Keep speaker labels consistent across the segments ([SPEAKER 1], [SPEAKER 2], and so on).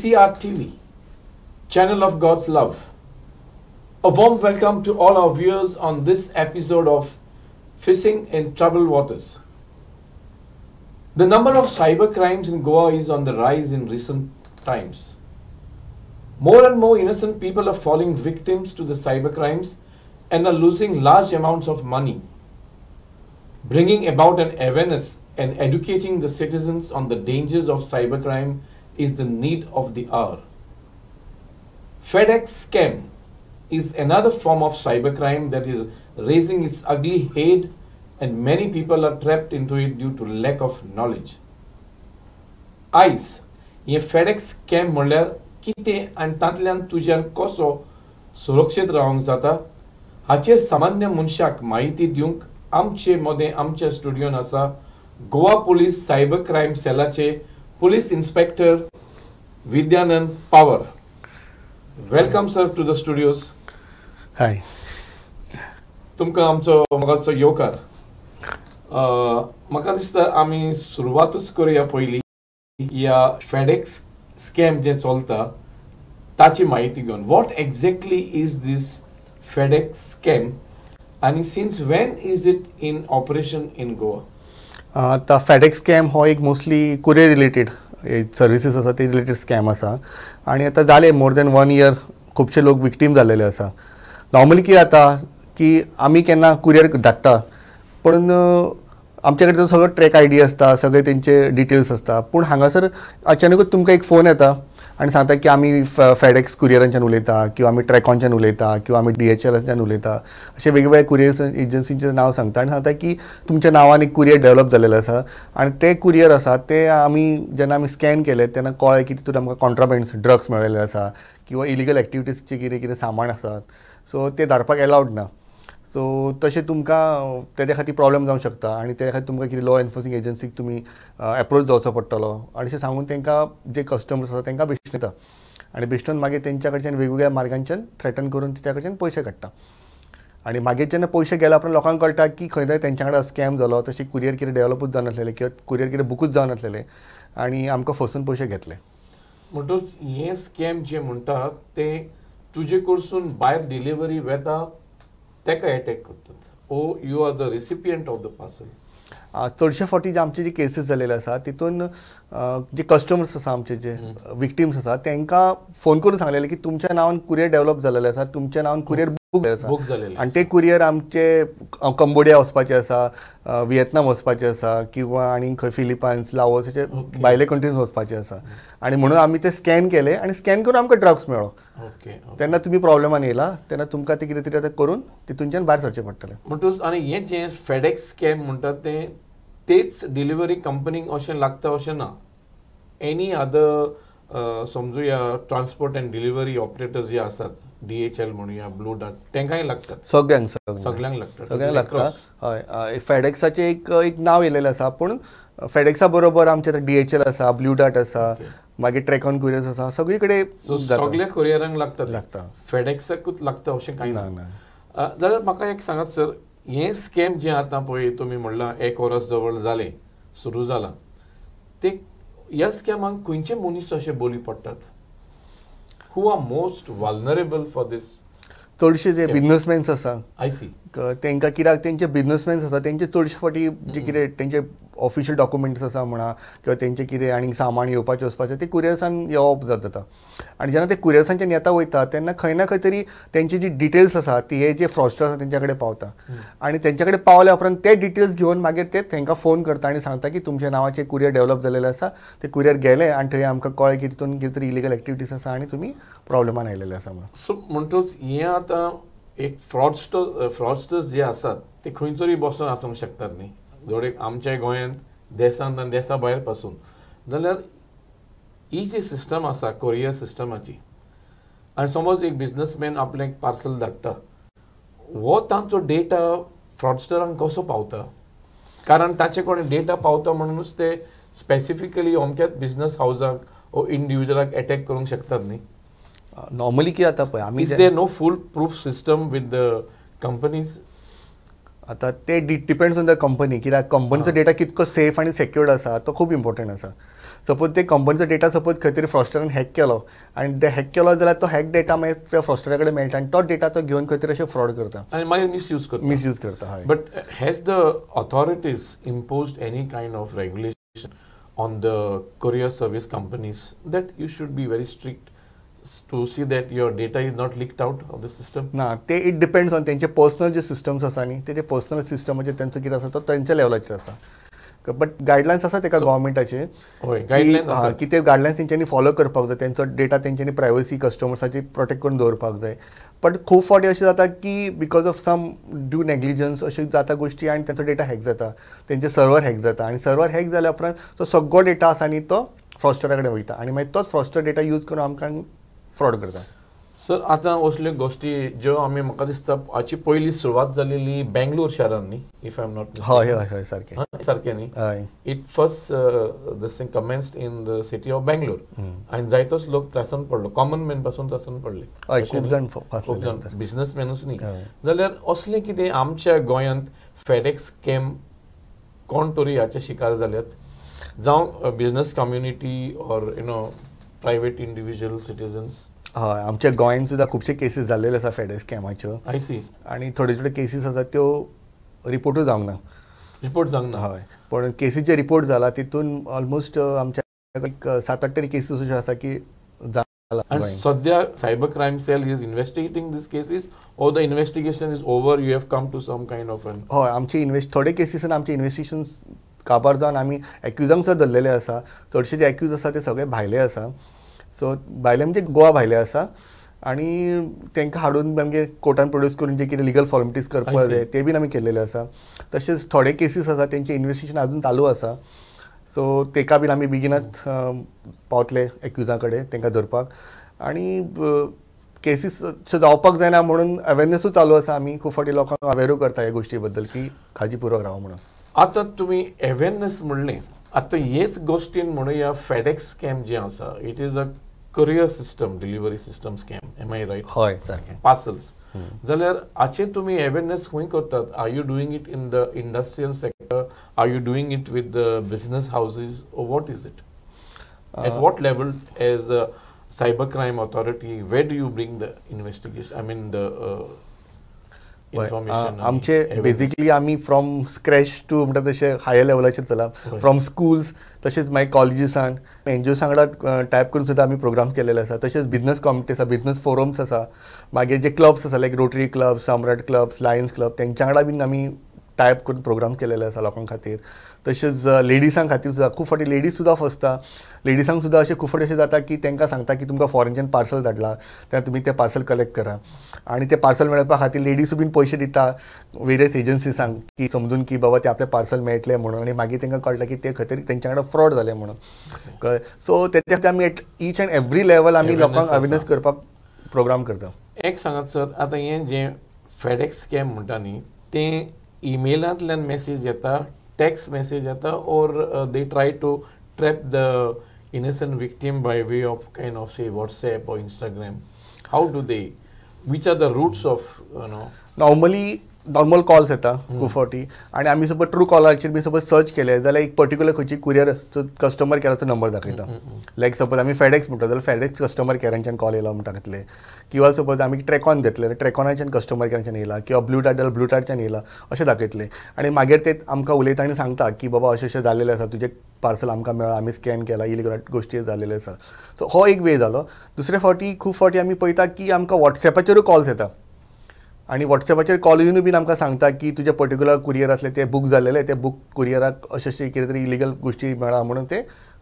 [SPEAKER 1] CCR TV, channel of God's love. A warm welcome to all our viewers on this episode of Fishing in Troubled Waters. The number of cyber crimes in Goa is on the rise in recent times. More and more innocent people are falling victims to the cyber crimes and are losing large amounts of money. Bringing about an awareness and educating the citizens on the dangers of cybercrime is the need of the hour. FedEx scam is another form of cybercrime that is raising its ugly head, and many people are trapped into it due to lack of knowledge. आयज हे FedEx scam म्हणल्यार कितें आनी तांतल्यान तुज्यान कसो सुरक्षीत रावंक जाता हाचेर सामान्य मनशाक माहिती दिवंक आमचे मदें आमच्या स्टुडियोन आसा गोवा पुलीस सायबर क्रायम सेलाचे police inspector Vidyanand Pawar. Welcome sir to the studios.
[SPEAKER 2] Hi.
[SPEAKER 1] तुमकां आमचो मोगाचो येवकार. म्हाका दिसता आमी सुरवातूच करुया पयलीं ह्या FedEx स्कॅम जे चलता ताची माहिती घेवन. What exactly is this FedEx scam आणि since when is it in operation in Goa?
[SPEAKER 2] आतां FedEx स्कॅम हो एक मोस्टली कुरियर रिलेटेड सर्विसीस आसा ते रिलेटेड स्कॅम आसा आनी आतां जाले मोर दॅन 1 year खुबशे लोक विक्टीम जाल्लेले आसा. नॉर्मली कितें जाता की आमी केन्ना कुरियर धाडटा पण आमचे कडेन सगळो ट्रॅक ID आसता, सगळे तेंचे डिटेल्स आसता, पूण हांगासर अचानकूच तुमकां एक फोन येता आनी सांगता की आमी FedEx कुरियरांच्यान उलयता किंवा आमी ट्रॅकॉनच्यान उलयता किंवा आमी DHLच्यान उलयता, अशे वेगवेगळे कुरियर एजन्सीचें नांव सांगता आनी सांगता की तुमच्या नांवान एक कुरियर डेवलप जाल्लेलें आसा आनी ते कुरियर आसा ते आमी जेन्ना आमी स्कॅन केले तेन्ना कळ्ळें की तितून आमकां कॉन्ट्राबँड्स ड्रग्स मेळिल्ले आसा किंवा इलिगल एक्टिविटीजचे कितें कितें सामान आसात, सो ते धाडपाक एलावड ना. सो तशें तुमकां तेज्या खातीर प्रॉब्लेम जावंक शकता आनी तेज्या खातीर तुमकां कितें लॉ एनफोर्सिंग एजन्सीक तुमी एप्रोच जावचो पडटलो आनी अशें सांगून तांकां जे कस्टमर्स आसा तांकां बेश्टन येता आनी बेश्टन मागीर तेंच्या कडच्यान वेगवेगळ्या मार्गांच्यान थ्रेटन करून तेच्या कडच्यान पयशे काडटा आनी मागीर जेन्ना पयशे गेले उपरांत लोकांक कळटा की खंय तरी तेंच्या कडेन स्कॅम जालो, तशें कुरियर कितें डेवलपूच जावनासलेलें किंवा कुरियर कितें बुकूच जावनासलेलें आनी आमकां फसून पयशे घेतले.
[SPEAKER 1] म्हणटच हे स्कॅम जे म्हणटात ते तुजे कडसून भायर डिलिव्हरी वेता तेका अटॅक करतात ओ you are the recipient of the parcel?
[SPEAKER 2] चडशे फावटी जे आमचे जे केसीस जाल्लेले आसा तितून जे कस्टमर्स आसा आमचे जे विक्टीम्स आसा तांकां फोन करून सांगलेले की तुमच्या नांवान कुरियर डेवलप जाल्लेले आसा, तुमच्या नांवान कुरियर बूक जाल्लेले आसा आनी ते कुरियर आमचे कंबोडिया वचपाचे आसा, व्हिएतनाम वचपाचे आसा किंवा आनी खंय फिलिपायन्स, लाओस अशे भायले कंट्रीज वचपाचे आसा आनी म्हणून आमी ते स्कॅन केले आनी स्कॅन करून आमकां ड्रग्स मेळ्ळो. तेन्ना तुमी प्रॉब्लेमान येयला तेन्ना तुमकां ते कितें तरी आतां करून तितूनच्यान भायर सरचें पडटलें.
[SPEAKER 1] म्हणटच आनी हें जें FedEx स्कॅम म्हणटात तेच डिलिव्हरी कंपनीक अशें लागता अशें ना. एनी अदर समजुया ट्रान्सपोर्ट एंड डिलिव्हरी ऑपरेटर्स जे आसात DHL म्हणुया, ब्लू डार्ट, तांकांय लागतात? सगळ्यांक लागता.
[SPEAKER 2] हय. FedExाचें एक नांव येयलेलें आसा पूण FedExa बरोबर आमचे DHL आसा, ब्लू डार्ट आसा, मागीर ट्रॅकॉन कुरियर्स आसा, सगळी कडेन
[SPEAKER 1] सगळ्या कुरियरांक लागता. FedExाकूच लागता अशें कांय ना. जाल्यार म्हाका एक सांगात सर, हे स्कॅम जे आतां पळय तुमी म्हणलां 1 वर्स जवळ जालें सुरू जाला, ते ह्या स्कॅमाक खंयचे मनीस अशे बळी पडटात? Who are most vulnerable for this?
[SPEAKER 2] चडशे जे बिझनसमॅन्स आसा
[SPEAKER 1] आय सी
[SPEAKER 2] तांकां कित्याक तेंचे बिझनसमॅन्स आसा तेंचे चडशे फावटी जे कितें तेंचे ऑफिशियल डॉक्युमेंट्स आसा म्हणा किंवा तेंचे कितें आनी सामान येवपाचें वचपाचें ते कुरियर्सान येवप जाता आनी जेन्ना ते कुरियर्सांच्यान येता वयता तेन्ना खंय ना खंय तरी तेंची जी डिटेल्स आसा ती हे जे फ्रॉडस्टर आसा तेंच्या कडेन पावता आनी तेंच्या कडेन पावल्या उपरांत ते डिटेल्स घेवन मागीर ते तांकां फोन करता आनी सांगता की तुमच्या नांवाचें कुरियर डेवलप जाल्लेलें आसा, ते कुरियर गेले आनी थंय आमकां कळ्ळें की तितून कितें तरी इलिगल एक्टिविटीज आसा आनी तुमी प्रॉब्लेमान आयिल्ले आसा म्हणून.
[SPEAKER 1] सो म्हणटच हें आतां एक फ्रॉडस्टर्स जे आसात ते खंय तरी बसून आसूंक शकतात न्ही, जोडे आमच्या गोंयांत देशांत आनी देशा भायर पासून. जाल्यार ही जी सिस्टम आसा कोरियर सिस्टमाची आनी समज एक बिझनसमॅन आपलें एक पार्सल धाडटा, हो तांचो डेटा फ्रॉडस्टरांक कसो पावता? कारण ताचे कडेन डेटा पावता म्हणूनच ते स्पेसिफिकली अमक्याच बिझनस हावजाक ओ इंडिविज्युअलाक अटॅक करूंक शकतात न्ही.
[SPEAKER 2] नॉर्मली कितें जाता पळय आमी
[SPEAKER 1] is there no foolproof system with the companies?
[SPEAKER 2] आता ते डिपेंड्स ऑन द कंपनी, कित्याक कंपनीचो डेटा कितको सेफ आनी सेक्युर्ड आसा तो खूब इम्पॉर्टंट आसा. सपोज ते कंपनीचो डेटा सपोज खंय तरी फ्रॉस्टरान हॅक केलो आनी ते हॅक केलो जाल्यार तो हॅक डेटा मागीर त्या फ्रॉस्टरा कडेन मेळटा आनी तो डेटा तो घेवन खंय तरी अशें फ्रॉड करता
[SPEAKER 1] आनी मागीर मिसयूज
[SPEAKER 2] करता. हय.
[SPEAKER 1] But has the authorities imposed any kind of regulation on the courier service companies that you should be very strict to see that your data is not leaked out of the system?
[SPEAKER 2] ना ते it depends on तेंचे personal जे systems आसा न्ही ते personal सिस्टमाचेर तेंचो कितें आसा तो तेंच्या लेवलाचेर आसा. बट गायडलायन्स आसा तेका गव्हर्मेंटाचे की ते गायडलायन्स तेंच्यांनी फॉलो करपाक जाय, तेंचो डेटा तेंच्यांनी प्रायवसी कस्टमर्साची प्रोटेक्ट करून दवरपाक जाय. बट खूब फावटी अशें जाता की because of some due negligence अशें जाता गोश्टी आनी तेंचो डेटा हॅक जाता, तेंचे सर्वर हॅक जाता आनी सर्वर हॅक जाल्या उपरांत तो सगळो डेटा आसा न्ही तो फ्रॉस्टरा कडेन वयता आनी मागीर तोच फ्रॉस्टर डेटा यूज करून आमकां फ्रॉड करता.
[SPEAKER 1] सर आतां असल्यो गोश्टी ज्यो आमी म्हाका दिसता हाची पयली सुरवात जालेली बेंगलोर शारान न्ही, इफ आय एम नॉट
[SPEAKER 2] हय हय हय
[SPEAKER 1] सारकें न्ही.
[SPEAKER 2] हय.
[SPEAKER 1] It first this thing commenced in the city of Bangalore आनी जायतोच लोक त्रासान पडलो, कॉमन मॅन पासून त्रासान पडले.
[SPEAKER 2] हय, खूब जाण
[SPEAKER 1] बिझनसमॅनूच न्ही. जाल्यार असलें कितें आमच्या गोंयांत फेडॅक्स स्कॅम कोण तरी हाचे शिकार जाल्यात, जावं business community or private individual citizens?
[SPEAKER 2] हय, आमच्या गोंयांत सुद्दां खुबशे केसीस जाल्लेले आसा फेडॅक्स स्कॅमाच्यो.
[SPEAKER 1] I C.
[SPEAKER 2] आनी थोडे केसीस आसा त्यो रिपोर्टूय जावंक ना.
[SPEAKER 1] हय,
[SPEAKER 2] पण केसीस जे रिपोर्ट जाला तितून ऑलमोस्ट आमच्या एक 7-8 तरी केसीस अश्यो आसा की जाला.
[SPEAKER 1] आनी सद्या cyber crime cell is investigating these cases or the investigation is over, you have come to some kind of an?
[SPEAKER 2] हय, आमचे थोडे केसीसान आमचे इन्व्हेस्टिगेशन काबार जावन आमी एक्युजांक सुद्दां धरलेले आसा. चडशे जे एक्यूज आसा ते सगळे भायले आसा. सो भायले म्हणजे गोवा भायले आसा आनी तांकां हाडून आमगे कोर्टान प्रोड्यूस करून जे कितें लिगल फॉर्मेलिटीज करपाक जाय ते बीन आमी केल्लेले आसा. तशेंच थोडे केसीस आसा तेंचे इन्व्हेस्टिगेशन अजून चालू आसा. सो तेका बीन आमी बेगिनाच पावतले एक्युजा कडेन तांकां धरपाक. आनी केसीस जावपाक जायना म्हणून अवेरनेसूय चालू आसा. आमी खूब फावटी लोकांक अवेरूय करता ह्या गोश्टी बद्दल की काळजीपुर्वक राव म्हणून.
[SPEAKER 1] आतां तुमी अवेरनेस म्हणलें, आतां हेच गोश्टीन म्हणुया फेडॅक्स स्कॅम जे आसा, it is a courier system, delivery system scam. Am I right?
[SPEAKER 2] हय, सारकें.
[SPEAKER 1] Parcels. जाल्यार हाचे तुमी अवेरनेस खंय करतात? Are you doing it in the industrial sector? Are you doing it with the business houses? Or what is it? At what level as a cybercrime authority, where do you bring the investigation? I mean the information.
[SPEAKER 2] आमचे basically आमी from scratch to म्हणटा तशें higher लेवलाचेर चला. From schools तशेंच मागीर कॉलेजीसान NGO वांगडा type करून सुद्दां आमी प्रोग्राम्स केलेले आसा. तशेंच बिझनस कम्युनिटी आसा, बिझनस फोरम्स आसा, मागीर जे क्लब्स आसा लायक रोटरी क्लब, सम्राट क्लब्स, लायन्स क्लब तेंच्या वांगडा बीन आमी टायप करून प्रोग्राम्स केलेले आसा लोकां खातीर. तशेंच लेडिसां खातीर सुद्दां खूब फावटी लेडीज सुद्दां फसता. लेडिसांक सुद्दां अशें खूब फावटी अशें जाता की तांकां सांगता की तुमकां फॉरेनच्यान पार्सल धाडला तेन्ना तुमी तें पार्सल कलेक्ट करा आनी तें पार्सल मेळपा खातीर लेडीज बीन पयशे दिता वेरियस एजन्सीसांक की समजून की बाबा ते आपलें पार्सल मेळटलें म्हणून. आनी मागीर तांकां कळटा की ते खंय तरी तेंच्या वांगडा फ्रॉड जालें म्हणून. सो तेच्या खातीर आमी at each end every level आमी लोकांक अवेरनेस करपाक प्रोग्राम करता.
[SPEAKER 1] एक सांगात सर, आतां हें जें फेडॅक्स स्कॅम म्हणटा न्ही तें ईमेलांतल्यान मेसेज येता, टेक्स्ट मेसेज येता, or they try to trap the innocent victim by way of kind of say WhatsApp or Instagram? How do they, which are the routes of
[SPEAKER 2] normal calls येता खूब फावटी आनी आमी सपोज ट्रू कॉलराचेर बी suppose search केले जाल्यार एक particular खंयची कुरियराचो customer केअराचो number दाखयता. लायक सपोज आमी फेडॅक्स म्हणटा जाल्यार फेडॅक्स कस्टमर केअरांच्यान कॉल येयला म्हणटा घेतले, किंवा सपोज आमी ट्रॅकॉन घेतले जाल्यार ट्रॅकॉनाच्यान कस्टमर केअराच्यान येयला, किंवा ब्लू डार्ट जाल्यार ब्लू डार्टच्यान येयला अशें दाखयतले. आनी मागीर ते आमकां उलयता आनी सांगता की बाबा अशें अशें जाल्लेलें आसा, तुजें पार्सल आमकां मेळ्ळा, आमी स्कॅन केला, इलिगल गोश्टी जाल्लेल्यो आसा. सो हो एक वे जालो. दुसरे फावटी खूब फावटी आमी पळयता की आमकां वॉट्सॅपाचेरूय कॉल्स येता आनी वॉट्सॅपाचेर कॉल येवन बीन आमकां सांगता की तुजे पर्टिक्युलर कुरियर आसले ते बूक जाल्लेले, ते बूक कुरियराक अशें अशें कितें तरी इलिगल गोश्टी मेळ्ळा म्हणून ते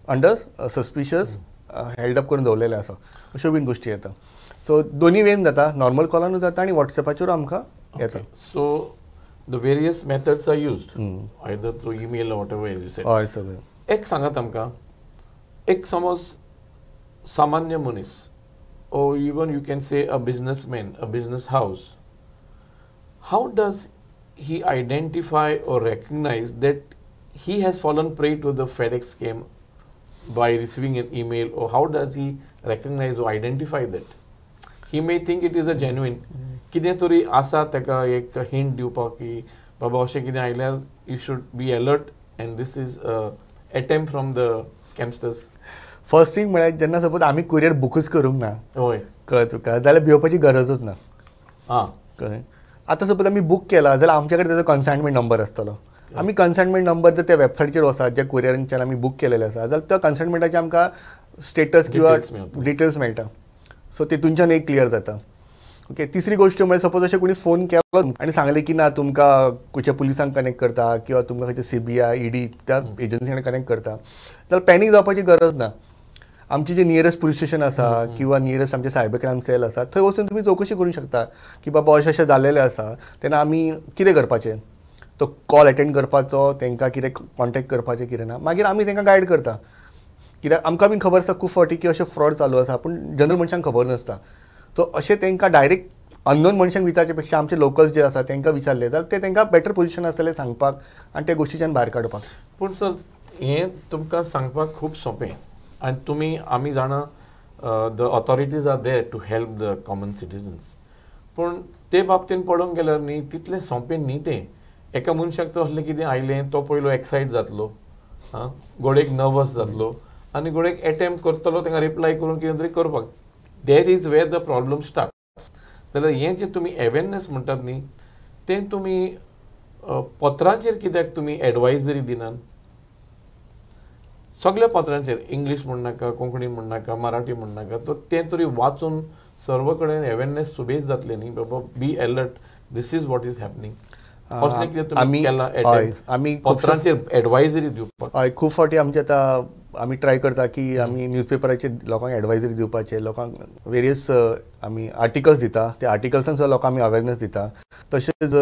[SPEAKER 2] अंडर सस्पिशियस हेल्ड अप करून दवरलेले आसा, अश्यो बीन गोश्टी येता. सो दोनी वेन जाता, नॉर्मल कॉलानूय जाता आनी वॉट्सॅपाचेरूय आमकां येता.
[SPEAKER 1] So the various methods are used either through email or whatever as you said.
[SPEAKER 2] हय सगळें.
[SPEAKER 1] एक सांगात आमकां, एक समज सामान्य मनीस or even you can say a businessman, a business house, how does he identify or recognize that he has fallen prey to the FedEx scam by receiving an email, or how does he recognize or identify that? He may think it is a genuine. कितें तरी आसा ताका एक hint दिवपाक की बाबा अशें कितें आयल्यार you should be alert and this is a attempt from the scamsters?
[SPEAKER 2] First thing म्हळ्यार जेन्ना सपोज आमी कुरियर बुकूच करूंक ना
[SPEAKER 1] होय.
[SPEAKER 2] कळ्ळें तुका जाल्यार भिवपाची गरजूच ना.
[SPEAKER 1] हां.
[SPEAKER 2] कळ्ळें. आतां सपोज आमी बूक केला जाल्यार आमचे कडेन ताजो कन्सायनमेंट नंबर आसतलो. आमी कन्सायनमेंट नंबर जर त्या वेबसायटीचेर वचत ज्या कुरियरांच्यान आमी बूक केलेले आसा जाल्यार त्या कन्सायनमेंटाचे आमकां स्टेटस किंवा डिटेल्स मेळटा. सो तितूनच्यान एक क्लियर जाता. ओके. तिसरी गोष्ट म्हणजे सपोज अशें कोणी फोन केलो आनी सांगलें की ना तुमकां खंयच्या पुलिसांक कनेक्ट करता किंवा तुमकां खंयच्या CBI ED त्या एजन्सीक कनेक्ट करता जाल्यार पॅनीक जावपाची गरज ना. आमचे जे नियरस्ट पुलीस स्टेशन आसा किंवा नियरस्ट आमचे सायबर क्रायम सेल आसा थंय वचून तुमी चवकशी करूंक शकता की बाबा अशें अशें जाल्लेलें आसा. तेन्ना आमी कितें करपाचें, तो कॉल अटेंड करपाचो, तांकां कितें कॉन्टेक्ट करपाचें कितें ना, मागीर आमी तांकां गायड करता. कित्याक आमकां बीन खबर आसता खूब फावटी की अशे फ्रॉड चालू आसा पूण जनरल मनशांक खबर नासता. सो अशें तांकां डायरेक्ट अननोन मनशांक विचारचे पेक्षा आमचे लोकल्स जे आसा तांकां विचारले जाल्यार ते तांकां बेटर पोजिशन आसतलें सांगपाक आनी त्या गोश्टीच्यान भायर काडपाक.
[SPEAKER 1] पूण सर हें तुमकां सांगपाक खूब सोंपें आनी आमी जाणा the authorities are there to help the common citizens. पूण ते बाबतीन पळोवंक गेल्यार न्ही तितलें सोंपें न्ही तें. एका मनशाक तो असलें कितें आयलें तो पयलो एक्सायट जातलो, घोडेक नर्वस जातलो आनी घोडेक अटेम्प्ट करतलो तांकां रिप्लाय करून कितें तरी करपाक. There is where the problem starts. जाल्यार हें जें तुमी अवेरनेस म्हणटात न्ही तें तुमी पत्रांचेर कित्याक तुमी एडवायजरी दिनात? सगळ्या पत्रांचेर इंग्लीश म्हणनाका, कोंकणी म्हणनाका, मराठी म्हणनाका, तो तें तरी वाचून सर्व कडेन अवेरनेस सुबेज जातलें न्ही बाबा be alert, this is what is happening. असलें कितें तुमी केलां
[SPEAKER 2] आमी
[SPEAKER 1] पत्रांचेर एडवायजरी दिवपाक?
[SPEAKER 2] हय, खूब फावटी आमचे आतां आमी ट्राय करता की आमी न्यूजपेपराचेर लोकांक एडवायजरी दिवपाचे, लोकांक वेरियस आमी आर्टिकल्स दिता, त्या आर्टिकल्सान सुद्दां लोकांक आमी अवेरनेस दिता. तशेंच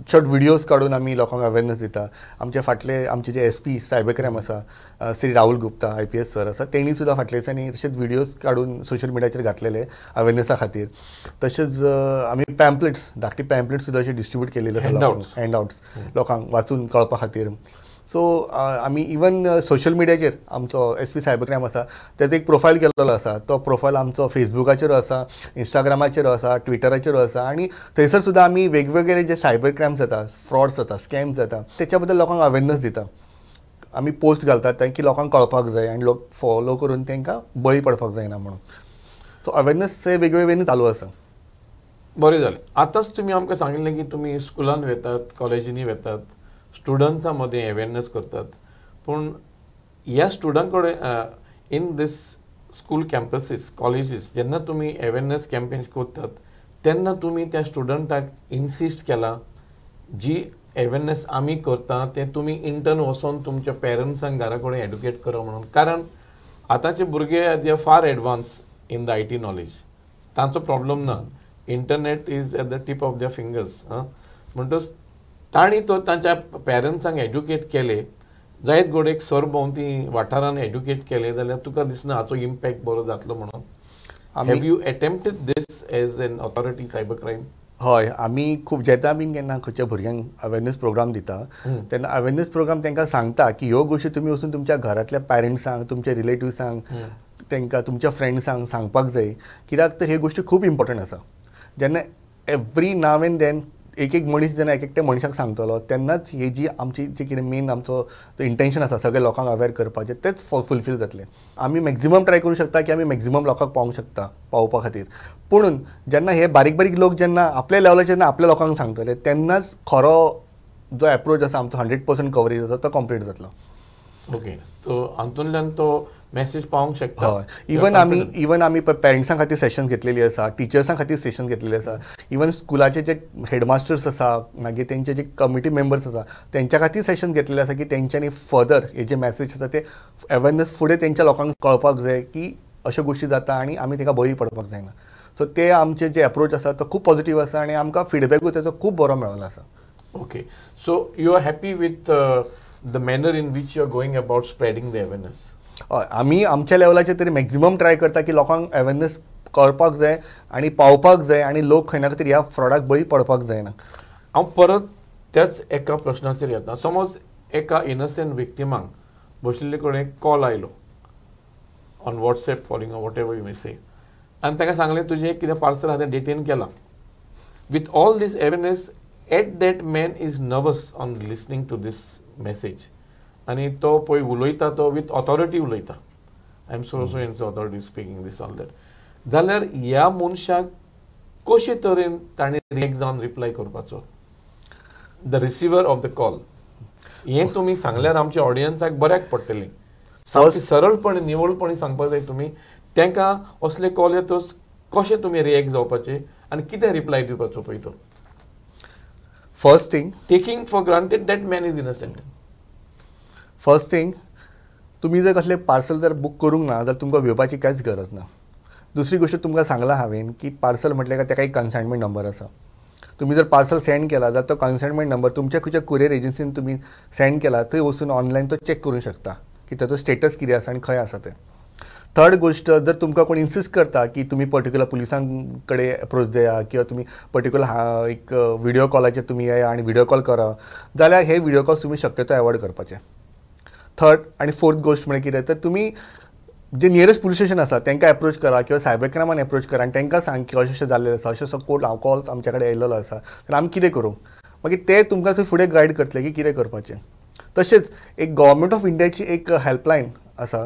[SPEAKER 2] शॉर्ट व्हिडियोज काडून आमी लोकांक अवेरनेस दिता. आमचे फाटले आमचे जे SP सायबर क्रायम आसा श्री राहुल गुप्ता IPS सर आसा, तेणी सुद्दां फाटल्या दिसांनी तशेंच व्हिडियोज काडून सोशल मिडियाचेर घातलेले अवेरनेसा खातीर. तशेंच आमी पॅम्पलेट्स धाकटी पॅम्पलेट्स सुद्दां अशे डिस्ट्रिब्यूट केलेले आसा हँडआउट्स लोकांक वाचून कळपा खातीर. सो आमी इवन सोशल मिडियाचेर आमचो SP सायबर क्रायम आसा तेजो एक प्रोफायल केल्लो आसा. तो प्रोफायल आमचो फेसबुकाचेर आसा, इंस्टाग्रामाचेर आसा, ट्विटराचेर आसा आनी थंयसर सुद्दां आमी वेगवेगळे जे सायबर क्रायम्स जाता, फ्रॉड्स जाता, स्कॅम्स जाता तेच्या बद्दल लोकांक अवेरनेस दिता. आमी पोस्ट घालतात तांकां लोकांक कळपाक जाय आनी लोक फॉलो करून तांकां बळी पडपाक जायना म्हणून. सो अवेरनेस हे वेगवेगळे चालू आसा.
[SPEAKER 1] बरें जालें. आतांच तुमी आमकां सांगिल्लें की तुमी स्कुलान वेतात, कॉलेजींनी वेतात, स्टुडंट्सां मदें अवेरनेस करतात. पूण ह्या स्टुडंट कडेन इन दीस स्कूल कॅम्पसीस, कॉलेजीस जेन्ना तुमी अवेरनेस कॅम्पेन्स करतात तेन्ना तुमी त्या स्टुडंटाक इन्सिस्ट केला जी अवेरनेस आमी करता तें तुमी इंटर्न वचोन तुमच्या पेरंट्सांक घरा कडेन एड्युकेट करा म्हणून. कारण आतांचे भुरगे they are far advance in the IT knowledge. तांचो प्रॉब्लम ना. Internet is at the tip of their fingers. म्हणटच तांणी तो तांच्या पेरंट्सांक एड्युकेट केले, जायत घोडेक सर भोंवती वाठारान एड्युकेट केले जाल्यार तुका दिसना हाचो इम्पॅक्ट बरो जातलो म्हणून? Have you attempted this as an authority cyber crime?
[SPEAKER 2] हय, आमी खूब जेन्ना बीन केन्ना खंयच्या भुरग्यांक अवेरनेस प्रोग्राम दिता तेन्ना अवेरनेस प्रोग्राम तांकां सांगता की ह्यो गोश्टी तुमी वचून तुमच्या घरांतल्या पॅरंट्सांक, तुमच्या रिलेटिव्सांक, तांकां तुमच्या फ्रेंड्सांक सांगपाक जाय. कित्याक तर ह्यो गोश्टी खूब इम्पॉर्टंट आसा. जेन्ना एवरी नाव एंड देन एक मनीस जेन्ना एकट्या मनशाक सांगतलो तेन्नाच ही जी आमची जी कितें मेन आमचो जो इंटेंशन आसा सगळे लोकांक अवेर करपाचें तेच फुलफील जातलें. आमी मॅक्झिमम ट्राय करूंक शकता की आमी मॅक्झिमम लोकांक पावोवपा खातीर. पूण जेन्ना हे बारीक बारीक लोक जेन्ना आपल्या लेवलाचेर जेन्ना आपल्या लोकांक सांगतले तेन्नाच खरो जो एप्रोच आसा आमचो 100% कवरेज आसा तो कंप्लीट जातलो.
[SPEAKER 1] ओके. सो हातूंतल्यान तो मेसेज पावोवंक शकता.
[SPEAKER 2] हय, इवन आमी पेरंट्सां खातीर सेशन्स घेतलेली आसा, टिचर्सां खातीर सेशन्स घेतलेली आसा, इवन स्कुलाचे जे हेडमास्टर्स आसा मागीर तेंचे जे कमिटी मेंबर्स आसा तेंच्या खातीर सेशन घेतलेले आसा की तेंच्यांनी फर्दर हे जे मेसेज आसा ते अवेरनेस फुडें तेंच्या लोकांक कळपाक जाय की अश्यो गोश्टी जाता आनी आमी ताका बळी पडपाक जायना. सो ते आमचे जे एप्रोच आसा तो खूब पॉझिटीव आसा आनी आमकां फिडबॅकूय तेजो खूब बरो मेळ्ळो आसा.
[SPEAKER 1] Okay. So you are happy with the manner in which you are going about spreading the awareness?
[SPEAKER 2] हय, आमी आमच्या लेवलाचेर तरी मॅक्झिमम ट्राय करता की लोकांक अवेरनेस कळपाक जाय आनी पावपाक जाय आनी लोक खंय ना खंय तरी ह्या फ्रॉडाक बळी पडपाक जायना.
[SPEAKER 1] हांव परत त्याच एका प्रश्नाचेर येता. समज एका इनसेंट विक्टिमाक बशिल्ले कडेन कॉल आयलो on WhatsApp calling whatever you may say आनी ताका सांगलें तुजें कितें पार्सल आहा तें डिटेन केलां. With all this awareness at that man is nervous on listening to this message आनी तो पळय उलयता तो विथ ऑथॉरिटी उलयता, I am so so and authority speaking this all that, जाल्यार ह्या मनशाक कशे तरेन ताणें रिएक्ट जावन रिप्लाय करपाचो, the receiver of the call, हें तुमी सांगल्यार आमच्या ऑडियन्साक बऱ्याक पडटलें. सामकें सरळपणे निवळपणे सांगपाक जाय तुमी तांकां असले कॉल येतच कशें तुमी रिएक्ट जावपाचें आनी कितें रिप्लाय दिवपाचो पळय तो.
[SPEAKER 2] First thing,
[SPEAKER 1] taking for granted that man is innocent.
[SPEAKER 2] First thing, तुमी जर कसलें पार्सल जर बूक करूंक ना जाल्यार तुमकां भिवपाची कांयच गरज ना. दुसरी गोष्ट तुमकां सांगलां हांवें की पार्सल म्हटल्यार काय ताका एक कन्सायनमेंट नंबर आसा. तुम्ही जर पार्सल सेंड केला जाल्यार तो कन्सायनमेंट नंबर तुमच्या खंयच्या कुरियर एजन्सीन तुम्ही सेंड केला थंय वचून ऑनलायन तो चेक करूंक शकता की ताचो स्टेटस कितें आसा आनी खंय आसा तें. थर्ड गोष्ट, जर तुमकां कोण इन्सिस्ट करता की तुम्ही पर्टिक्युलर पुलिसां कडेन एप्रोच जाया किंवा तुम्ही पर्टिक्युलर एक व्हिडिओ कॉलाचेर तुम्ही येया आनी व्हिडिओ कॉल करा, जाल्यार हे व्हिडिओ कॉल्स तुम्ही शक्यतो एवॉयड करपाचे. थर्ड आनी फोर्थ गोष्ट म्हणजे कितें तर तुमी जे नियरेस्ट पुलीस स्टेशन आसा तांकां एप्रोच करा किंवा सायबर क्रायमान एप्रोच करा आनी तांकां सांग की अशें जाल्लें आसा, अशें कॉल्स आमच्या कडेन येयल्लो आसा, तर आमी कितें करूं. मागीर ते तुमकां थंय फुडें गायड करतले की कितें करपाचें. तशेंच एक गव्हर्मेंट ऑफ इंडियाची एक हेल्पलायन आसा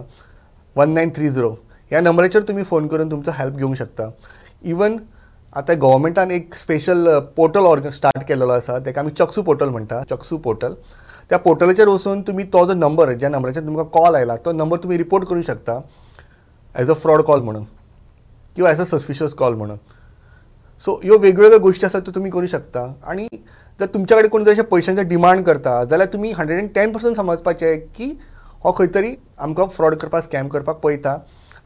[SPEAKER 2] 1930, ह्या नंबराचेर तुमी फोन करून तुमचो हेल्प घेवंक शकता. इवन आतां गव्हर्मेंटान एक स्पेशल पोर्टल स्टार्ट केलेलो आसा, ताका आमी चक्षू पोर्टल म्हणटा, चक्षू पोर्टल. त्या पोर्टलाचेर वचून तुम्ही तो जो नंबर ज्या नंबराचेर तुमकां कॉल आयला तो नंबर तुम्ही रिपोर्ट करूंक शकता एज अ फ्रॉड कॉल म्हणून किंवा एज अ सस्पिशियस कॉल म्हणून. सो ह्यो वेगवेगळ्यो गोश्टी आसात त्यो तुमी करूं शकता. आनी जर तुमच्या कडेन कोण जर अशें पयशांचें डिमांड करता जाल्यार तुमी 110% समजपाचें की हो खंय तरी आमकां फ्रॉड करपाक स्कॅम करपाक पळयता